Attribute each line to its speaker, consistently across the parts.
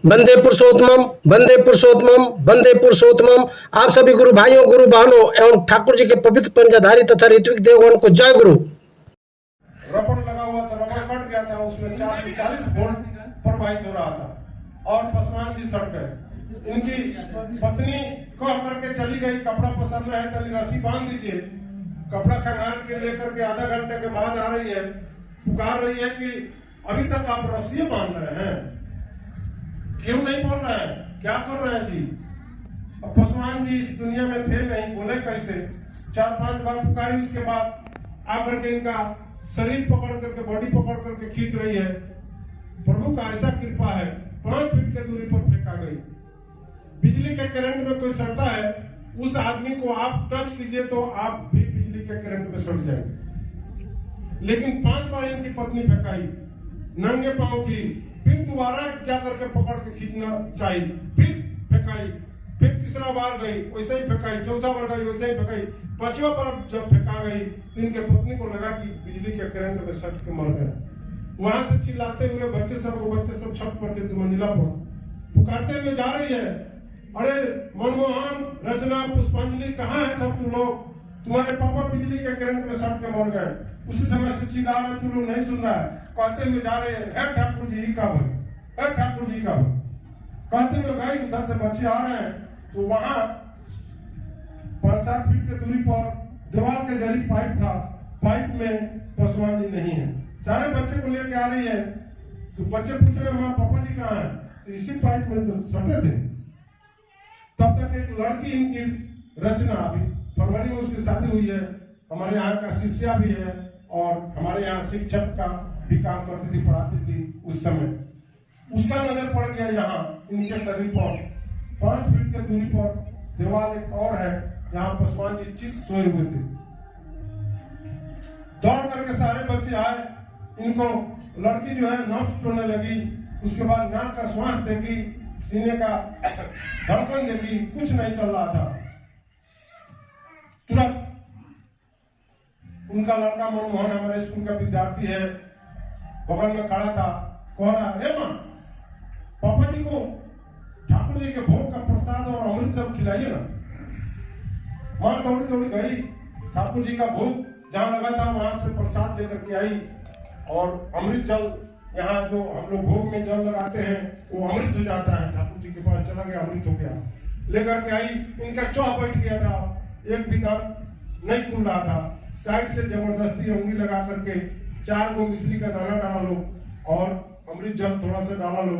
Speaker 1: वंदे पुरुषोत्तम, वंदे पुरुषोत्तम, वंदे पुरुषोत्तम। आप सभी गुरु भाइयों, गुरु बहनों एवं ठाकुर जी के पवित्र पंजाधारी तथा ऋत्विक देवगण को जय गुरु।
Speaker 2: रबड़ लगा हुआ था, रबड़ कट गया था, उसमें 440 वोल्ट प्रवाहित हो रहा था और पासवान जी सड़ गए। इनकी पत्नी को करके चली गई, कपड़ा पसंद है तो रस्सी बांध दीजिए। कपड़ा खंगाल के लेकर के आधा घंटे के बाद आ रही है, पुकार रही है कि अभी तक आप रस्सी बांध रहे हैं, क्यों नहीं बोल रहे हैं, क्या कर रहे हैं जी। अब पासवान जी इस दुनिया में थे नहीं, बोले कैसे। 4-5 बार पुकारी, उसके बाद आकर के इनका शरीर पकड़ करके, बॉडी पकड़ करके खींच रही है। प्रभु का ऐसा कृपा है, 5 फीट के दूरी पर फेंका गई। बिजली के करंट में कोई सड़ता है, उस आदमी को आप टच कीजिए तो आप भी बिजली के करंट में सड़ जाएंगे। लेकिन 5 बार इनकी पत्नी फेंकाई, नंगे पांव थी, फिर दोबारा क्या करके पकड़ के खींचना चाहिए, फिर फेंकाई, फिर तीसरा बार गई, वैसे ही फेंकाई, चौथा बार गई, वैसे ही फेंकाई, 5वां बार जब फेंका गई, इनके पत्नी को लगा कि बिजली के करंट में सट के मर गए। वहां से चिल्लाते हुए बच्चे सब छत पर थे, मंजिला पर पुकारते हुए जा रही है, अरे मनमोहन, रचना, पुष्पांजलि, कहाँ है सब तुम लोग, तुम्हारे पापा बिजली के करंट में सट के मर गए। उसी समय से चिल्ला रहे, तुम लोग नहीं सुन रहा है, कहते हुए जा रहे हैं, हे ठाकुर जी का भय, हे ठाकुर जी का भय, कहते हुए गए। उधर से बच्चे आ रहे हैं तो वहां 5-7 फीट की दूरी पर दीवार के जरिए पाइप था, पाइप में पासवान जी नहीं है। सारे बच्चे को लेके आ रही है तो बच्चे पूछ रहे, माँ पापा जी कहाँ है, तो इसी पाइप में तो सटे थे। तब तक एक लड़की इनकी रचना, अभी फरवरी में उसकी शादी हुई है, हमारे यहाँ का शिष्या भी है और हमारे यहाँ शिक्षक का भी काम करती थी, पढ़ाती थी उस समय। उसका नजर पड़ गया यहाँ इनके शरीर पर, 5 फीट की दूरी पर दीवार एक और है जहाँ पासवान जी चित सोए हुए थे। दौड़ करके सारे बच्चे आए, इनको लड़की जो है नाक टूटने लगी, उसके बाद नाक का श्वास देखी, सीने का धड़कन देखी, कुछ नहीं चल रहा था। तुरंत उनका लड़का मनमोहन, हमारे स्कूल का विद्यार्थी है, बगल में खड़ा था, कह रहा है, माँ पापा जी को ठाकुर जी के भोग का प्रसाद और अमृत जल खिलाइए ना। माँ दौड़ी दौड़ी गई, ठाकुर जी का भोग जहाँ लगा था वहां से प्रसाद लेकर के आई और अमृत जल, यहाँ जो हम लोग भोग में जल लगाते हैं वो अमृत हो जाता है, ठाकुर जी के पास चला गया, अमृत हो गया, लेकर के आई। इनका चौह बैठ गया था, एक भी दांत नहीं खुल रहा था। साइड से जबरदस्ती उंगली लगा करके 4 गो मिश्री का दाना डाला लो और अमृत जल थोड़ा सा डाला लो।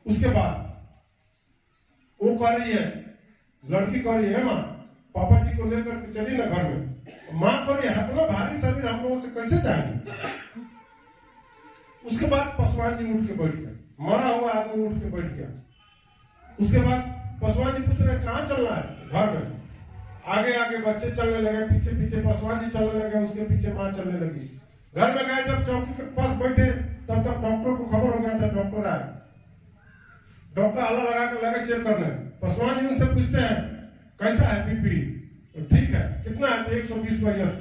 Speaker 2: उसके बाद वो कह रही है, लड़की कह रही है, माँ पापा जी को लेकर के चली ना घर में। माँ कह रही है, इतना भारी शरीर हम लोगों से कैसे जाएंगे। उसके बाद पासवान जी उठ के बैठ गए, मरा हुआ आदमी उठ के बैठ गया। उसके बाद पासवान जी पूछ रहे, कहाँ चलना है, घर में। आगे आगे बच्चे चलने लगे, पीछे पीछे पासवान जी चलने लगे, उसके पीछे माँ चलने लगी। घर में गए, जब चौकी के पास बैठे तब तक डॉक्टर को खबर हो गया था। डॉक्टर आए, डॉक्टर आला लगा कर लगे चेक करने। पासवान जी उनसे पूछते हैं, कैसा है बीपी, तो ठीक है, कितना है, तो 120/80।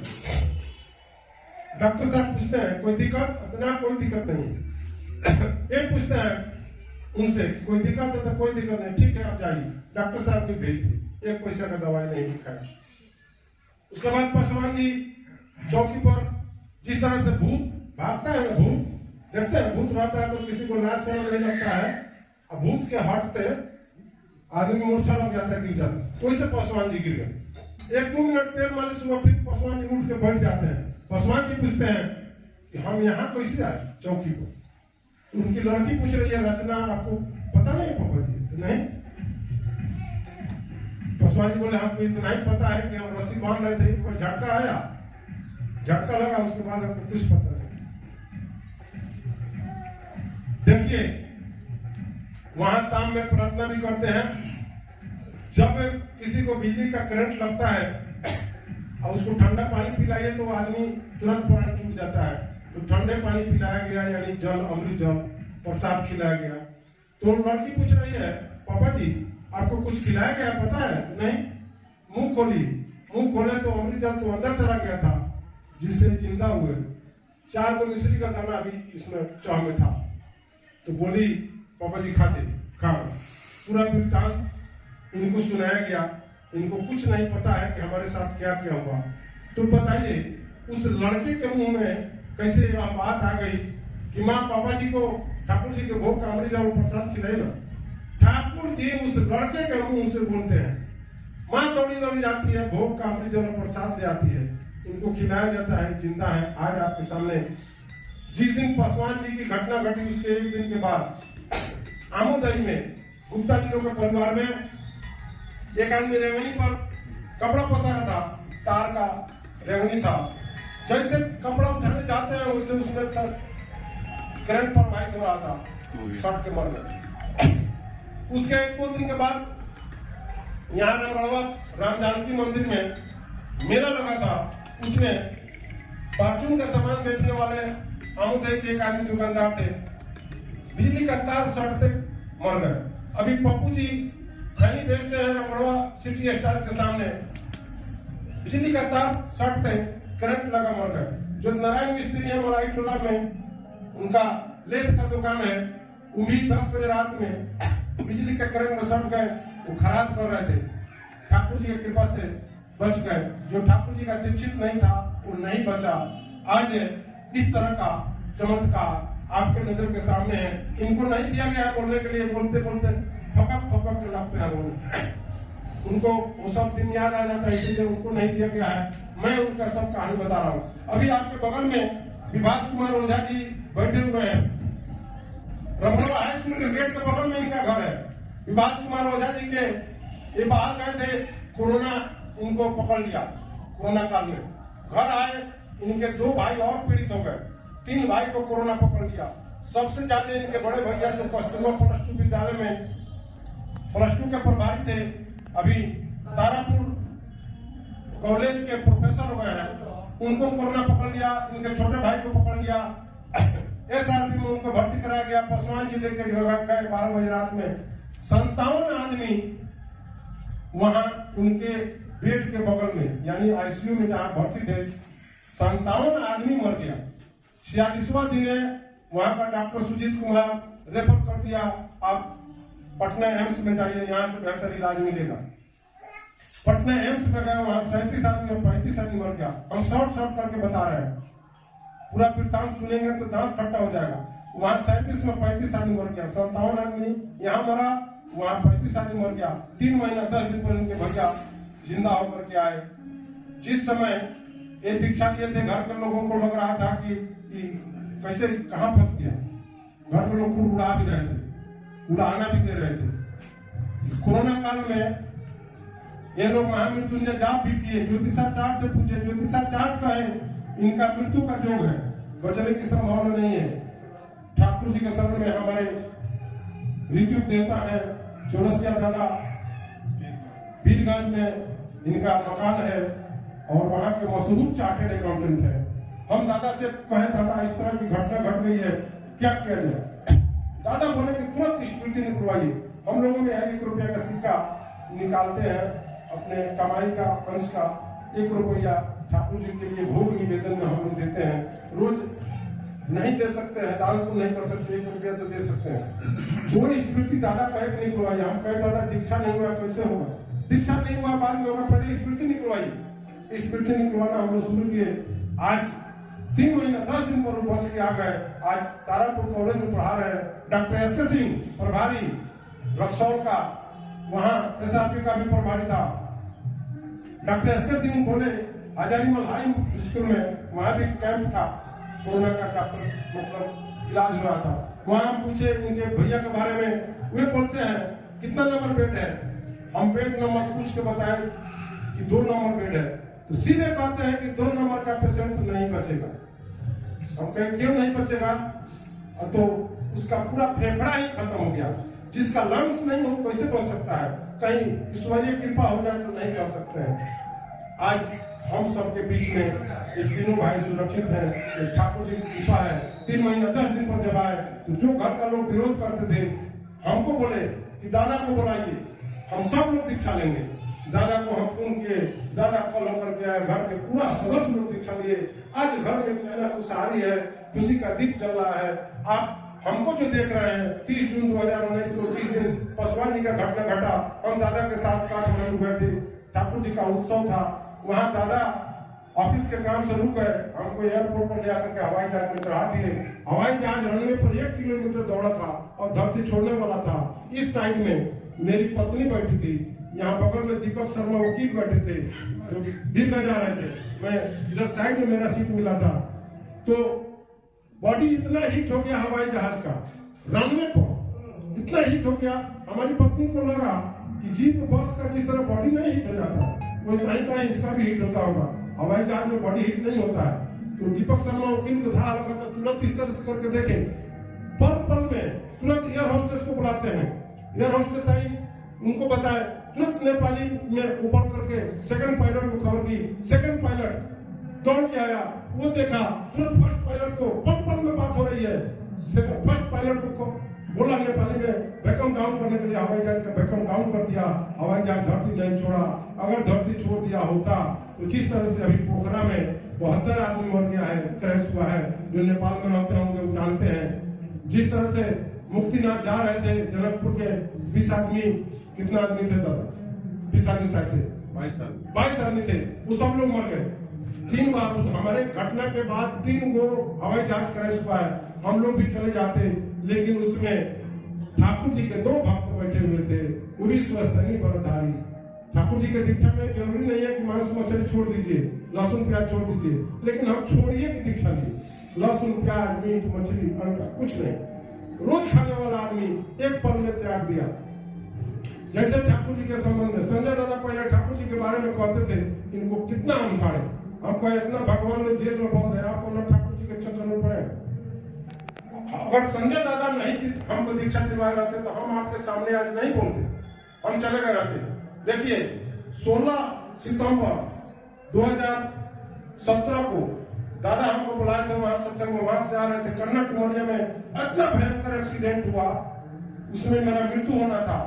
Speaker 2: डॉक्टर साहब पूछते हैं, कोई दिक्कत, इतना कोई दिक्कत नहीं। एक पूछते हैं उनसे, कोई दिक्कत है, तो कोई दिक्कत नहीं, ठीक है आप जाइए। डॉक्टर साहब की भेज दी, 1 पैसा का दवाई नहीं दिखाया। उसके बाद पासवान जी चौकी पर, जिस तरह से भूत भागता है, भूत देखते हैं, भूत रहता है तो किसी को लाश नहीं लगता है, अब भूत के हटते आदमी मूर्छा लग जाता है, गिर जाता है, वैसे पासवान जी गिर गए। 1-2 मिनट तेल मालिश हुआ, फिर पासवान जी उठ के बैठ जाते हैं। पासवान जी पूछते हैं कि हम यहाँ कैसे आए चौकी पर। उनकी लड़की पूछ रही है, रचना आपको पता नहीं पापा जी, नहीं। पासवान जी बोले, हमको इतना ही पता है कि हम रस्सी बांध रहे थे, कोई झटका आया, झटका लगा, उसके बाद हमको कुछ पता नहीं। देखिए वहां शाम में प्रार्थना भी करते हैं। जब किसी को बिजली का करंट लगता है और उसको ठंडा पानी पिलाइए तो आदमी तुरंत प्राण छूट जाता है। तो ठंडे पानी पिलाया गया, यानी जल, अमृत जल, प्रसाद खिलाया गया। तो लड़की पूछ रही है, पापा जी आपको कुछ खिलाया गया पता है, तो नहीं। मुंह खोली, मुंह खोले तो अमृत जल तो अंदर चला गया था, जिससे जिंदा हुए। 4 गो मिश्री का दाना भी इसमें चाह में था। तो बोली, पापा जी खाते। काम। पूरा वृत्तांत इनको सुनाया गया। इनको कुछ नहीं पता है कि हमारे साथ क्या क्या हुआ। तो बताइए उस लड़के के मुंह में कैसे यह बात आ गई कि माँ पापा जी को ठाकुर जी के भोग का अमृत और प्रसाद खिलाए ना। ठाकुर जी उस लड़के के मुंह से बोलते हैं, माँ दौड़ी दौड़ी जाती है, भोग का अमृत और प्रसाद ले आती है, इनको खिलाया जाता है, जिंदा है। आज आपके सामने जिस दिन पासवान जी की घटना घटी उसके एक दिन के बाद आमोदई में गुप्ता जी के परिवार में एक आदमी रेवनी पर कपड़ा पसारा था, तार का रेवनी था। जैसे कपड़ा उठाने जाते हैं वैसे उसमें करंट प्रवाहित हो रहा था, शॉर्ट के मर गए। उसके एक दो दिन के बाद यहाँ रमरवा राम जानकी मंदिर में मेला लगा था। उसमें परचून का सामान बेचने वाले आमोदय के एक आदमी दुकानदार थे, बिजली का तार सटते मर गए। अभी पप्पू जी खैनी बेचते हैं रमरवा सिटी स्टार के सामने, बिजली का तार सटते करंट लगा मर गए। जो नारायण मिस्त्री है मराई टोला में, उनका लेथ का दुकान है, वो भी 10 बजे रात में बिजली के करंट में सट गए। वो खराब कर रहे थे, ठाकुर जी की कृपा से बच गए। जो ठाकुर जी का दीक्षित नहीं था वो नहीं बचा। आज इस तरह का चमत्कार आपके नजर के सामने है। इनको नहीं दिया गया बोलने के लिए, बोलते बोलते फपक फपक के लगते हैं लोग। उनको वो सब दिन याद आ जाता है, इसलिए उनको नहीं दिया गया है। मैं उनका सब कहानी बता रहा हूँ। अभी आपके बगल में विभास कुमार ओझा जी बैठे हुए हैं। रमरवा हाई स्कूल के गेट के बगल में इनका घर है। विभास कुमार ओझा जी के ये बाहर गए थे, कोरोना इनको पकड़ लिया। कोरोना काल में घर आए, इनके 2 भाई और पीड़ित हो गए, 3 भाई को कोरोना पकड़ लिया। सबसे ज्यादा इनके बड़े भैया जो कस्तूरबा +2 विद्यालय में +2 के प्रभारी थे, अभी तारापुर कॉलेज के प्रोफेसर हो गए हैं, उनको कोरोना पकड़ लिया। इनके छोटे भाई को पकड़ लिया। SRP में उनको भर्ती कराया गया। पासवान जी लेकर गए 12 बजे रात में। 57 आदमी वहां उनके बेड के बगल में, यानी ICU में जहां भर्ती थे, 57 आदमी मर गया। 46वां दिन है, वहां का डॉक्टर सुजीत कुमार रेफर कर दिया, आप पटना एम्स में जाइए, यहाँ से बेहतर इलाज मिलेगा। पटना एम्स में गए, वहां 37 आदमी और 35 आदमी मर गया। हम शॉर्ट करके बता रहे हैं, पूरा वृत्तांत सुनेंगे तो दांत खट्टा हो जाएगा। वहां 37 में 35 आदमी मर गया, 57 आदमी यहाँ मरा, वहां 35 आदमी मर गया। 3 महीना 10 दिन पर उनके भैया जिंदा होकर के आए। जिस समय ये दीक्षा लिए थे, घर के लोगों को लग रहा था कि कैसे कहाँ फंस गया। घर के लोग खूब उड़ा भी रहे थे, उड़ाना भी दे रहे थे। कोरोना काल में ये लोग महामृत्युंजय जाप भी किए। ज्योतिषाचार्य से पूछे, ज्योतिषाचार्य का है इनका मृत्यु का योग है, बचने की संभावना नहीं है। ठाकुर जी के शरण में हमारे ऋतु देवता है, चौरसिया दादा वीरगंज में इनका मकान है और वहां के मशहूर चार्टेड अकाउंटेंट है। हम दादा से कहे, दादा इस तरह की घटना घट गई है, क्या किया जाए? दादा बोले कि तुरंत स्मृति निकलवाइए। हम लोगों में 1 रुपया का सिक्का निकालते हैं, अपने कमाई का अंश का 1 रुपया ठाकुर जी के लिए भोग निवेदन में हम लोग देते हैं। रोज नहीं दे सकते हैं, दान को नहीं कर सकते, 1 रुपया तो दे सकते हैं। वो स्मृति दादा कहे कि निकलवाइए। हम कहे दादा दीक्षा नहीं हुआ कैसे होगा? दीक्षा नहीं हुआ बाद में होगा, पहले स्मृति निकलवाइए। स्मृति निकलवाना हम लोग शुरू किए। आज 3 महीना 10 दिन पर बच के आ गए। आज तारापुर कॉलेज में पढ़ा रहे हैं। डॉक्टर SK सिंह प्रभारी रक्सौल का, वहां SRP का भी प्रभारी था। डॉक्टर SK सिंह बोले हजारीमल हाई स्कूल में वहां भी कैंप था, कोरोना का डॉक्टर मतलब इलाज हो रहा था। वहां हम पूछे उनके भैया के बारे में, वे बोलते हैं कितना नंबर बेड है? हम बेड नंबर पूछ के बताए कि 2 नंबर बेड है, तो सीधे कहते हैं कि 2 नंबर का पेशेंट नहीं बचेगा। हम कहें क्यों नहीं बचेगा? तो उसका पूरा फेफड़ा ही खत्म हो गया। जिसका लंग्स नहीं हो कैसे बच सकता है? कहीं ईश्वरीय कृपा हो जाए तो नहीं कर सकते हैं। आज हम सबके बीच में ये तीनों भाई सुरक्षित हैं, ठाकुर जी की कृपा है। 3 महीना 10 दिन पर जब आए तो जो घर का लोग विरोध करते थे, हमको बोले कि दादा को बुलाइए, हम सब लोग दीक्षा लेंगे। दादा को हम फोन किए, दादा कल होकर के आए, घर के पूरा सदस्य लोग दीक्षा लिए। आज घर में खुशहाली है, खुशी का दीप जल रहा है। आप हमको जो देख रहे हैं 30 जून 2019 को 30 दिन पसवानी का घटना घटा, हम दादा के साथ काठमांडू गए थे, ठाकुर जी का उत्सव था, वहाँ दादा ऑफिस के काम से रुक गए, हमको एयरपोर्ट पर ले आकर के हवाई जहाज में चढ़ा दिए। हवाई जहाज रनवे पर 1 किलोमीटर दौड़ा था और धरती छोड़ने वाला था। इस साइड में मेरी पत्नी बैठी थी, यहाँ बगल में दीपक शर्मा वकील बैठे थे जो भी न जा रहे थे, मैं इधर साइड में मेरा सीट मिला था। तो बॉडी इतना हीट हो गया हवाई जहाज का, रनवे पर इतना हीट हो गया, हमारी पत्नी को लगा कि जीप बस का जिस तरह बॉडी नहीं हीट हो जाता वो सही का इसका भी हीट होता होगा, हवाई जहाज में बॉडी हीट नहीं होता है। तो दीपक शर्मा वकील को था लगा था, तुरंत इस तरह से करके देखे, पल में तुरंत एयर होस्टेस को बुलाते हैं, एयर होस्टेस आई, उनको बताए, तुरंत नेपाली में ऊपर करके सेकंड पायलट को खबर की, सेकंड पायलट दौड़ के आया, वो देखा, तुरंत फर्स्ट पायलट को पल में बात हो रही है, फर्स्ट पायलट को बोला नेपाली में बैकम डाउन करने के लिए, हवाई जहाज का बैकम डाउन कर दिया, हवाई जहाज धरती नहीं छोड़ा। अगर धरती छोड़ दिया होता तो जिस तरह से अभी पोखरा में 72 आदमी मर गया है, क्रैश हुआ है, जो नेपाल में रहते होंगे वो जानते हैं। जिस तरह से मुक्तिनाथ जा रहे थे जनकपुर के 20 आदमी, कितना आदमी थे तब? 20 आदमी शायद थे, 22 आदमी थे, वो सब लोग मर गए। 3 बार हमारे घटना के बाद 3 गो हवाई जहाज क्रैश हुआ है, हम लोग भी चले जाते, लेकिन उसमें ठाकुर जी के 2 भक्त बैठे हुए थे, वो भी स्वस्थनी व्रतधारी। ठाकुर जी के दीक्षा में जरूरी नहीं है कि मांस मछली छोड़ दीजिए, लहसुन प्याज छोड़ दीजिए, लेकिन हम छोड़िए की दीक्षा ली, लहसुन प्याज मीट मछली अंडा कुछ नहीं, रोज खाने वाला आदमी एक पल में त्याग दिया। जैसे ठाकुर जी के संबंध में संजय दादा पहले ठाकुर जी के बारे में कहते थे, इनको कितना हम छाड़े, हमको इतना भगवान ने जेल में बंद है, आपको न ठाकुर जी के चक्कर में पड़े। अगर संजय दादा नहीं हमको दीक्षा दिलवाए रहते तो हम आपके सामने आज नहीं बोलते, हम चले गए रहते। देखिए 16 सितंबर 2017 को दादा हमको बुलाए थे, वहां सत्संग में, वहां से आ रहे थे, कन्नड़ डुमरिया में इतना भयंकर एक्सीडेंट हुआ, उसमें मेरा मृत्यु होना था।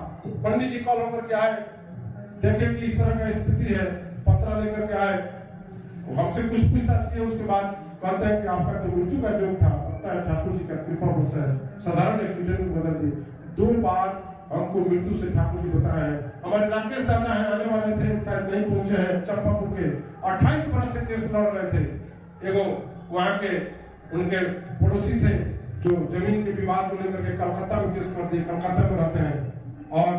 Speaker 2: पंडित जी कॉल होकर के आए, देखे कि इस तरह का स्थिति है, पत्र लेकर के आए, हमसे कुछ पूछताछ किए, उसके बाद कहते हैं कि आपका जो मृत्यु का योग था, पता है ठाकुर जी का कृपा वर्षा है, साधारण एक्सीडेंट में बदल दी। 2 बार हमको मृत्यु से ठाकुर जी बताए हैं। हमारे राकेश दादा है, आने वाले थे, शायद नहीं पहुंचे हैं, चंपापुर के 28 बरस से केस लड़ रहे थे। एगो वहाँ के उनके पड़ोसी थे जो जमीन के विवाद को लेकर के कलकत्ता में केस कर दिए, कलकत्ता में रहते हैं, और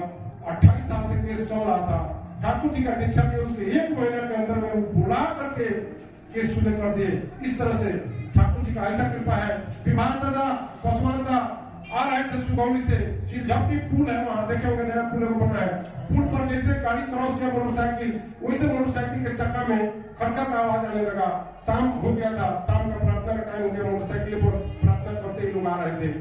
Speaker 2: 28 साल से केस चल रहा था। ठाकुर जी का दीक्षा के उसके 1 महीने के अंदर में बुला करके केस सुने कर दिए। इस तरह से ठाकुर जी का ऐसा कृपा है। विभाग दादा पसवान दा आ रहे थे सुगौली से, चिलझपटी पुल है, वहां देखे होंगे, नया पुल बना है, पुल पर जैसे गाड़ी क्रॉस किया मोटरसाइकिल, वैसे मोटरसाइकिल के चक्का में खड़खड़ का आवाज आने लगा। शाम हो गया था, शाम का प्रार्थना का टाइम हो गया, मोटरसाइकिल पर प्रार्थना करते ही लोग आ रहे थे।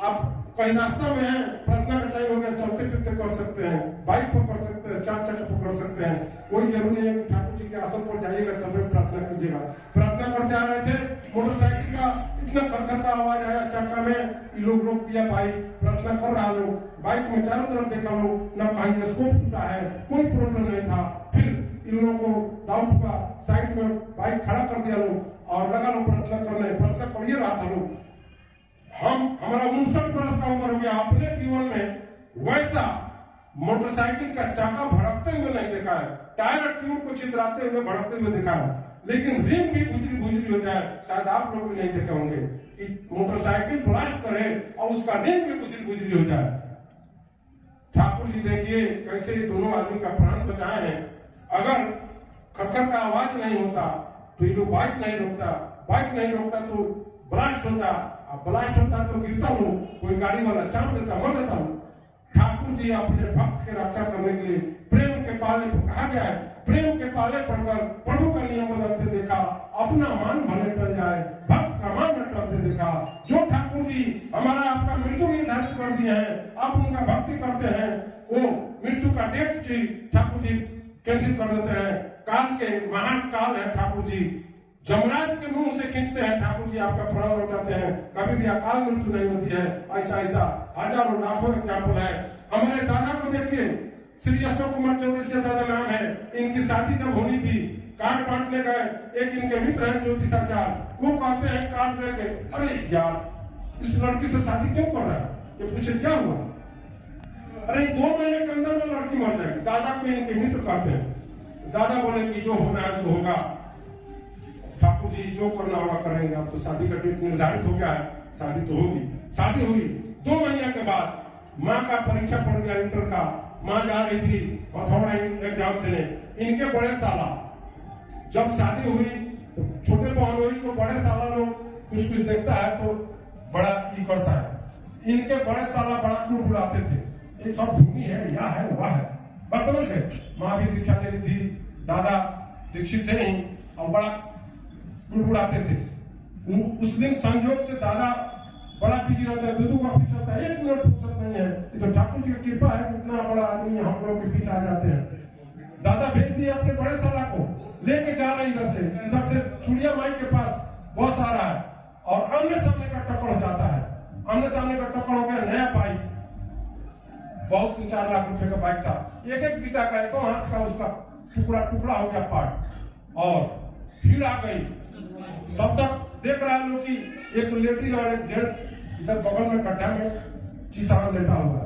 Speaker 2: आप कहीं रास्ता में है, प्रार्थना का टाइम हो गया, चलते फिरते कर सकते हैं, बाइक पर कर सकते हैं, 4 चक्कर पर कर सकते हैं, कोई जरूरी नहीं है कि ठाकुर जी के आसन पर जाइएगा तब प्रार्थना कीजिएगा। प्रार्थना करते आ रहे थे, मोटरसाइकिल का इतना खड़खड़ का आवाज आया चक्का में, ये लोग रोक दिया बाइक, प्रार्थना कर रहा लोग, बाइक में चारों तरफ देखा लोग, न कहीं स्कोप टूटा है, कोई प्रॉब्लम नहीं था। फिर इन लोगों को डाउट हुआ, साइड में बाइक खड़ा कर दिया लोग और लगा लोग प्रार्थना करने, प्रार्थना कर ही रहा था लोग। हमारा 59 वर्ष का उम्र हो गया, अपने जीवन में वैसा मोटरसाइकिल का चाका भड़कते हुए नहीं देखा है, टायर ट्यूब को छितराते हुए भड़कते हुए देखा है, लेकिन रिम भी बुझरी हो जाए, शायद आप लोग भी नहीं देखे होंगे कि मोटरसाइकिल ब्लास्ट करे और उसका रिम भी बुझरी हो जाए। ठाकुर जी देखिए कैसे ये दोनों आदमी का प्राण बचाए हैं। अगर खटखट का आवाज नहीं होता तो ये लोग बाइक नहीं रोकता, बाइक नहीं रोकता तो ब्लास्ट होता, ब्लास्ट होता तो गिरता हूँ, कोई गाड़ी वाला चाप देता, मर जाता हूँ। ठाकुर जी अपने भक्त की रक्षा करने के लिए प्रेम के पाले कहा गया है, प्रेम के पाले पढ़कर प्रभु का नियम बदलते देखा, अपना मान भले टल जाए, भक्त का मान न टलते देखा। जो ठाकुर जी हमारा आपका मृत्यु निर्धारित कर दिए हैं, आप उनका भक्ति करते हैं, वो मृत्यु का डेट जी ठाकुर जी कैंसिल कर देते हैं। काल के महान काल है ठाकुर जी, जमराज के मुंह से खींचते हैं ठाकुर जी, आपका प्राण लौटाते हैं, कभी भी अकाल मृत्यु नहीं होती है। ऐसा हजारों लाखों एग्जाम्पल है। हमारे दादा को देखिए, श्री अशोक कुमार चौरसिया दादा नाम है, इनकी शादी जब होनी थी, कार्ड बांटने गए, एक इनके मित्र है ज्योतिषाचार्य, वो कहते हैं कार्ड देके, अरे यार इस लड़की से शादी क्यों कर रहा है? ये पूछे क्या हुआ? अरे 2 महीने के अंदर में लड़की मर जाएगी। दादा को इनके मित्र कहते हैं। दादा बोले कि जो होना है सो होगा, ठाकुर जी जो करना होगा करेंगे। अब तो शादी का डेट निर्धारित हो गया है, शादी तो होगी। शादी हुई 2 महीने के बाद माँ का परीक्षा पड़ गया इंटर का। माँ जा रही थी हथौड़ा एग्जाम देने। इनके बड़े साला जब शादी हुई तो छोटे बहनोई को बड़े साला लोग कुछ कुछ देखता है तो बड़ा ये करता है। इनके बड़े साला बड़ा क्यों बुलाते थे, ये सब भूमि है, या है वह है, बस समझ गए। माँ भी दीक्षा ले ली थी, दादा दीक्षित थे नहीं और बड़ा बुड़बुड़ाते थे। उस दिन संयोग से दादा बड़ा बिजी रहता है, दूध का पीछे होता है, 1 मिनट फुर्सत नहीं है। ये तो ठाकुर जी की कृपा है, कितना बड़ा आदमी हम लोग के पीछे आ जाते हैं। दादा भेज दिए अपने बड़े साला को, लेके जा रहे इधर से चुड़िया माई के पास बस आ रहा है और आमने सामने का टक्कर हो जाता है। आमने सामने का टक्कर हो गया, नया बाइक, बहुत 3-4 लाख रुपए का बाइक था। एक बीता का 1 हाथ का उसका टुकड़ा हो गया पार्ट और भीड़ आ गई। तब तक देख रहा है लोग कि एक लेडीज और एक जेंट्स इधर बगल में गड्ढा में चीता लेटा हुआ।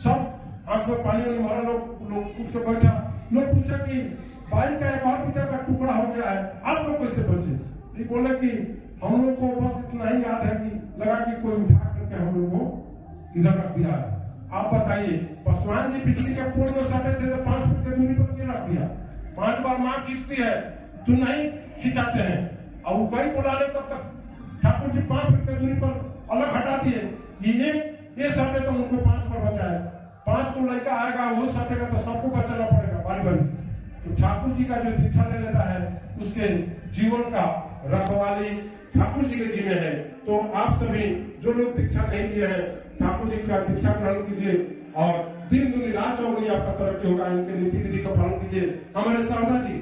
Speaker 2: सब आंख में पानी नहीं मारा, लोग कूद के बैठा। लोग पूछा कि बाइक का 1 और पिता का टुकड़ा हो गया है, आप लोग कैसे बचे? ये बोले कि हम लोग को बस इतना ही याद है कि लगा कि कोई उठा करके हम लोग को इधर रख दिया है। आप बताइए, पासवान जी बिजली के पोल में सटे थे तो 5 फुट की दूरी पर क्यों रख दिया? 5 बार माँ खींचती है तो नहीं खिंचाते हैं और वो कहीं बुलाने तब तक ठाकुर जी 5 फुट की दूरी पर अलग हटा दिए कि ये सटे तो उनको 5 पर बचाए। 5 को लड़का आएगा वो सटेगा तो सबको बचाना पड़ेगा बारी बारी। तो ठाकुर जी का जो दीक्षा ले लेता है उसके जीवन का रखवाली ठाकुर जी के जिम्मे है। तो आप सभी जो लोग दीक्षा नहीं लिए हैं, ठाकुर जी का दीक्षा ग्रहण कीजिए और दिन दुनी रात चौगुनी आपका तरक्की होगा। इनके नीति विधि का पालन कीजिए। हमारे शारदा जी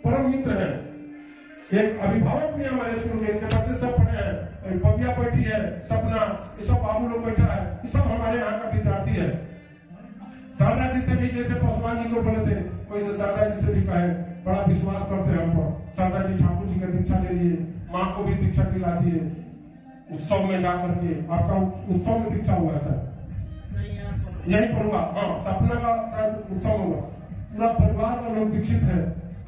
Speaker 2: परम मित्र हैं, एक अभिभावक भी हमारे स्कूल में, इनके बच्चे सब पढ़े हैं। पपिया बैठी है, सपना, ये सब बाबू लोग बैठा है, ये सब हमारे यहाँ का विद्यार्थी है। शारदा जी से भी जैसे पासवान जी को बोले थे वैसे शारदा जी से भी कहे, बड़ा विश्वास करते हैं हम पर। शारदा जी ठाकुर जी का दीक्षा ले लिए, माँ को भी दीक्षा दिला दिए उत्सव में जाकर के। आपका उत्सव में दीक्षा हुआ सर? यही पर हुआ, हाँ, सपना का शायद उत्सव हुआ। पूरा परिवार का लोग दीक्षित है।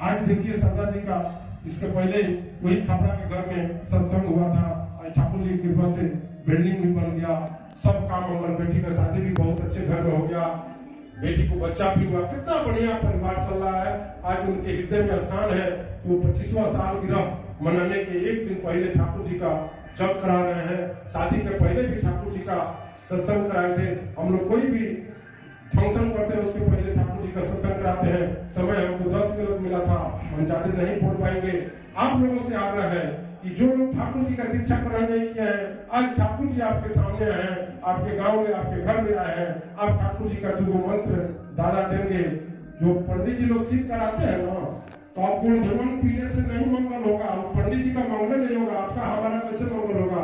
Speaker 2: आज देखिए शारदा जी का, इसके पहले वही खपड़ा के घर में सत्संग हुआ था। ठाकुर जी की कृपा से बिल्डिंग भी बन गया, सब काम मंगल। बेटी का शादी भी बहुत अच्छे घर में हो गया, बेटी को बच्चा भी हुआ। कितना बढ़िया परिवार चल रहा है। आज उनके हृदय में स्थान है। वो 25वां सालगिरह मनाने के 1 दिन पहले ठाकुर जी का जप करा रहे हैं। शादी के पहले भी ठाकुर जी का सत्संग कराए थे। हम लोग कोई भी फंक्शन करते हैं उसके पहले ठाकुर जी का सत्संग कराते हैं। समय हमको 10 मिनट मिला था, हम ज्यादा नहीं बोल पाएंगे। आप लोगों से आग्रह है कि जो लोग ठाकुर जी का दीक्षा ग्रहण नहीं किया है, आज ठाकुर जी आपके सामने आए हैं, आपके गांव में, आपके घर में आए हैं। आप ठाकुर जी का 2 मंत्र दादा देंगे। जो पंडित जी लोग सीख कराते हैं ना, तो आप गुण धर्म पीने से नहीं मंगल होगा, पंडित जी का मंगल नहीं होगा, आपका हमारा कैसे मंगल होगा?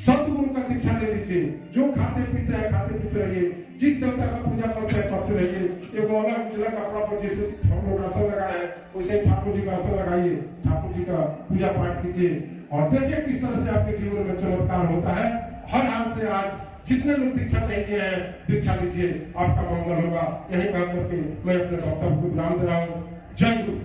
Speaker 2: सतगुरु का दीक्षा ले लीजिए। जो खाते पीते हैं खाते पीते रहिए, जिस देवता का पूजा करते हैं करते रहिए। एक अलग उजला कपड़ा पर जैसे हम लोग आसन लगाए हैं वैसे ही ठाकुर जी का आसन लगाइए, ठाकुर जी का पूजा पाठ कीजिए और देखिए किस तरह से आपके जीवन में चमत्कार होता है। हर हाल से आज जितने लोग दीक्षा नहीं लिए हैं दीक्षा लीजिए, आपका मंगल होगा। यही बात करके मैं अपने वक्तव्य को विराम दे रहा हूँ। जय गुरु।